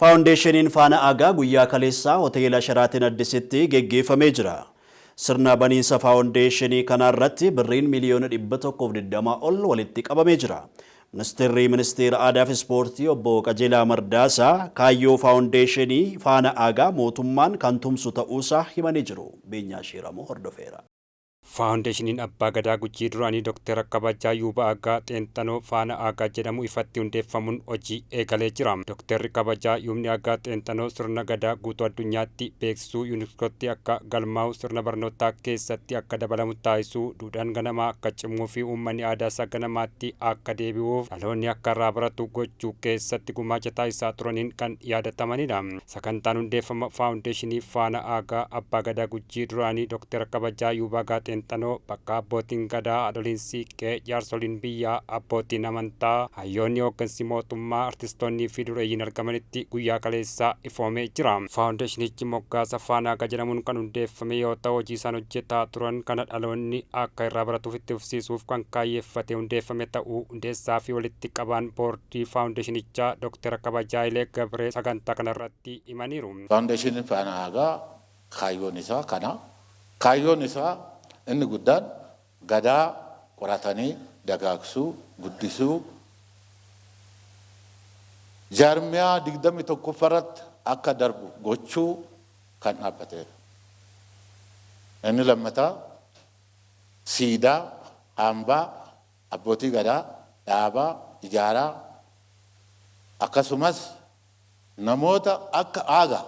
Faawundeeshiniin Faana Aagaa guyyaa kaleessaa hoteela Sharaatin Addisitti geggeeffamee jira. Sirna baniinsa faawundeeshinii kanarratti birriin miliyoona 120 ol walitti qabamee jira. Ministeera Aadaa fi Ispoortii obbo Qajeelaa Mardaasaa kaayyoo faawundeeshinii Faana Aagaa mootummaan kan tumsu ta'uusaa himanii jiru. Beenyaa Shiiramoo hordofeera. Faawundeeshiniin Abbaa Gadaa Gujii duraanii Dr. Kabajaa Yuuba Aagaa Xeenxanoo Faana Aagaa jedhamu ifatti hundeeffamuun hojii eegalee jira. Dr. Kabajaa Yuubni Aagaa Xeenxanoo sirna gadaa guutuu addunyaatti beeksisuu yuuniskootti akka galmaa'u sirna barnootaa keessatti akka dabalamu taasisuu duudhaan ganamaa akka cimuu fi uummanni aadaa isaa ganamaatti akka deebi'uuf dhaloonni akka irraa baratu gochuu keessatti gumaacha taasisaa turaniin kan yaadatamanidha. Sagantaan hundeeffama faawundeeshinii Faana Aagaa Abbaa Gadaa Gujii duraanii Dr. Kabajaa Yuuba Aagaa Xeenxanoo bakka abbootiin gadaa haadholiin siiqqee jaarsoliin biyyaa abbootiin amantaa hayyoonni hooggansi mootummaa artistoonnii fi dureeyyiin argamanitti guyyaa kaleessaa ifoomee jira. Faawundeeshinichi moggaasa Faana Aagaa jedhamuun kan hundeeffame yoo ta'u hojii isaan hojjetaa turan kana dhaloonni akka irraa baratuuf itti fufsiisuuf kan kaayyeeffate hundeeffame ta'uu hundeessaa fi walitti qabaan boordii faawundeeshinichaa Dr. Kabajaa Ilee Gabree sagantaa kanarratti himaniiru. Faawundeeshiniin Faana Aagaa kaayyoon isaa kana. Kaayyoon isaa inni guddaan gadaa qoratanii dagaagsuu, guddisuu, jaarmiyaa 21 akka darbu gochuu kan dhaabbateera. Inni lammataa siidaa, hambaa, abbootii gadaa, dhaabaa, ijaaraa akkasumas namoota akka aagaa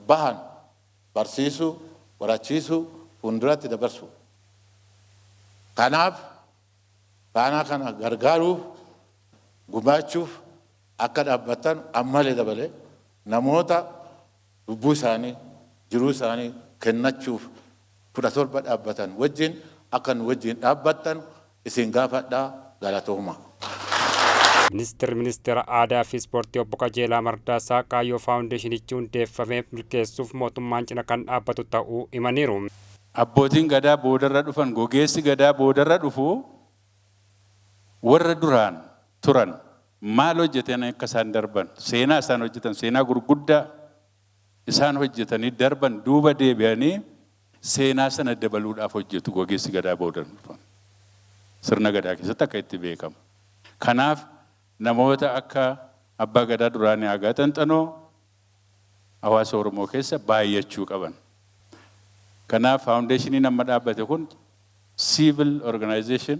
bahan barsiisuu, barachiisuu, fuulduratti dabarsu. Kanaaf faana kana gargaaruuf gumaachuuf akka dhaabbatan ammalee dabalee namoota lubbuu isaanii jiruu isaanii kennachuuf 17 dhaabbatan wajjin akka nu wajjin dhaabbattan isin gaafadhaa galatooma. Ministeera Aadaa fi Ispoortii obbo Qajeelaa Mardaasaa kaayyoo faawundeeshinichi hundeeffamee milkeessuuf mootummaan cina kan dhaabbatu ta'uu himaniiru. Abbootiin gadaa boodarra dhufan gogeessi gadaa boodarra dhufu warra duraan turan maal hojjetan akka isaan darban seenaa isaan hojjetan seenaa gurguddaa isaan hojjetanii darban duuba deebi'anii seenaa sana dabaluudhaaf hojjetu gogeessi gadaa boodarra dhufan sirna gadaa keessatti akka itti beekamu. Kanaaf namoota akka Abbaa Gadaa duraanii Aagaa Xeenxanoo hawaasa Oromoo keessa baay'achuu qaban. Kanaaf faawundeeshiniin amma dhaabbate kun civil organization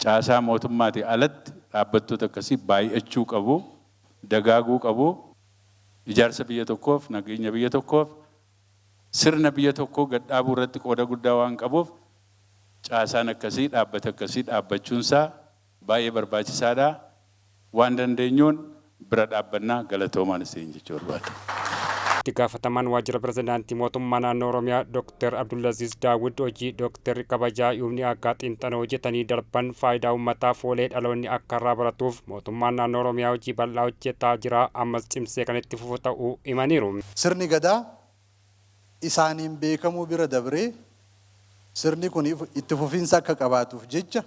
caasaa mootummaatii alatti dhaabbattoota akkasii baay'achuu qabu, dagaaguu qabu, ijaarsa biyya tokkoof, nageenya biyya tokkoof, sirna biyya tokkoo gadhaabuu irratti qooda guddaa waan qabuuf caasaan akkasii dhaabbata akkasii dhaabbachuunsaa baay'ee barbaachisaadha. Waan dandeenyuun bira dhaabbannaa galatoomaan isin jechuu barbaada. Itti gaafatamaan waajjira pirezidaantii mootummaa naannoo Oromiyaa Dr. Abdulaziz Daawud hojii Dr. Kabajaa Yuubni Aagaa Xeenxanoo hojjetanii darban faayidaa uummataaf oolee dhaloonni akka irraa baratuuf mootummaan naannoo Oromiyaa hojii bal'aa hojjetaa jira ammas cimsee kan itti fufu ta'uu himaniiru. Sirni gadaa isaaniin beekamuu bira dabree sirni kun itti fufiinsa akka qabaatuuf jecha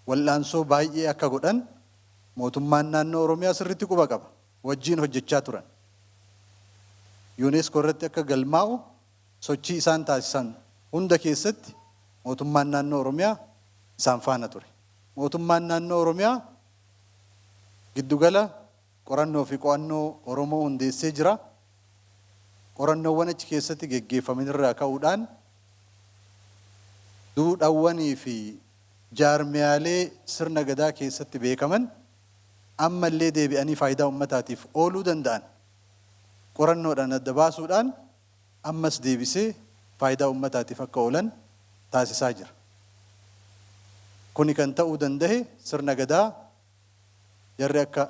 wal'aansoo baay'ee akka godhan mootummaan naannoo Oromiyaa sirriitti quba qaba wajjiin hojjechaa turan. UNESCO irratti akka galmaa'u sochii isaan taasisan hunda keessatti mootummaan naannoo Oromiyaa isaan faana ture. Mootummaan naannoo Oromiyaa giddugala qorannoo fi qo'annoo Oromoo hundeessee jira. Qorannoowwan achi keessatti geggeeffaman irraa ka'uudhaan duudhaawwanii fi jaarmiyaalee sirna gadaa keessatti beekaman ammallee deebi'anii faayidaa uummataatiif ooluu danda'an qorannoodhaan adda baasuudhaan ammas deebisee faayidaa uummataatiif akka oolan taasisaa jira. Kuni kan ta'uu danda'e sirna gadaa jarri akka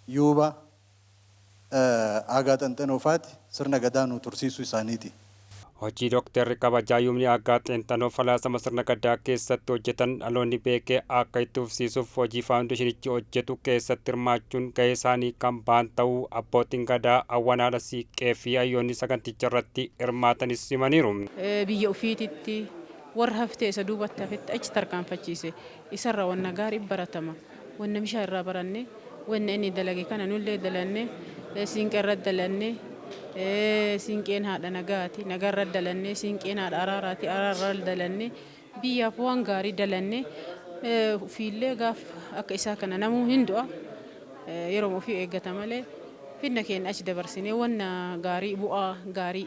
Yuuba Aagaa Xeenxanoo faati sirna gadaa nu tursiisuu isaaniiti. Hojii Dr. Kabajaa Yuubni Aagaa Xeenxanoo falaasama sirna gadaa keessatti hojjetan dhaloonni beekee akka itti fufsiisuuf hojii faawundeeshinichi hojjetu keessatti hirmaachuun gahee isaanii kan ba'an ta'uu abbootiin gadaa awwaanaadha siiqqee fi hayyoonni saganticha irratti hirmaatanis himaniiru. Biyya ofiititti warra haftee isa duubatti hafetti achi tarkaanfachiise isarra wanna gaarii baratama wanna mishaa irraa baranne wanna inni dalage kana nullee dalanne siinqee irra dalanne siinqeen haadha nagaati nagaa irra dalanne siinqeen haadha araaraati araara irra dalanne biyyaaf waan gaarii dalanne fiillee gaaf akka isaa kana namuu hin du'a yeroo ofii eeggata malee finna keenya achi dabarsinee wanna gaarii bu'aa gaarii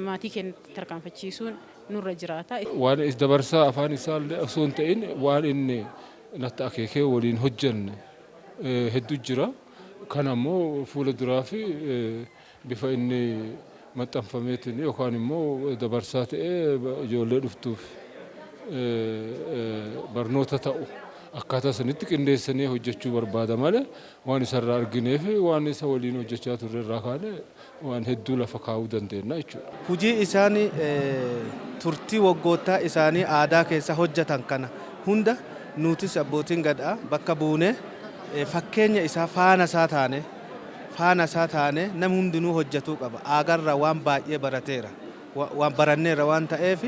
maatii keenya tarkaanfachiisuun nurra jiraata. Waan is dabarsaa afaan isaallee osoo hin ta'in waan inni natti akeekee waliin hojjenne hedduu jira. Kan ammoo fuula duraa fi bifa inni maxxanfameetiin yookaan immoo dabarsaa ta'ee ijoollee dhuftuuf barnoota ta'u akkaataa sanitti qindeessanii hojjechuu barbaada malee waan isarraa argineef waan isa waliin hojjechaa turre irraa kaane waan hedduu lafa kaa'uu dandeenya jechuudha. Hojii isaanii turtii waggootaa isaanii aadaa keessa hojjetan kana hunda nutis abbootiin gadaa bakka buunee fakkeenya isaa faana isaa taane namni hundinuu hojjetuu qaba. Aagarraa waan baay'ee barateera waan baranneera waan ta'eef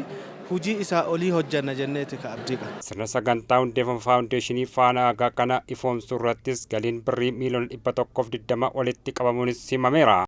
hujii isaa olii hojjanna jenneeti ka abdii qaba. Sirna sagantaa hundeeffama faawundeeshinii faana aagaa kana ifoomsuu irrattis galiin birrii miliyoona 120 walitti qabamuunis himameera.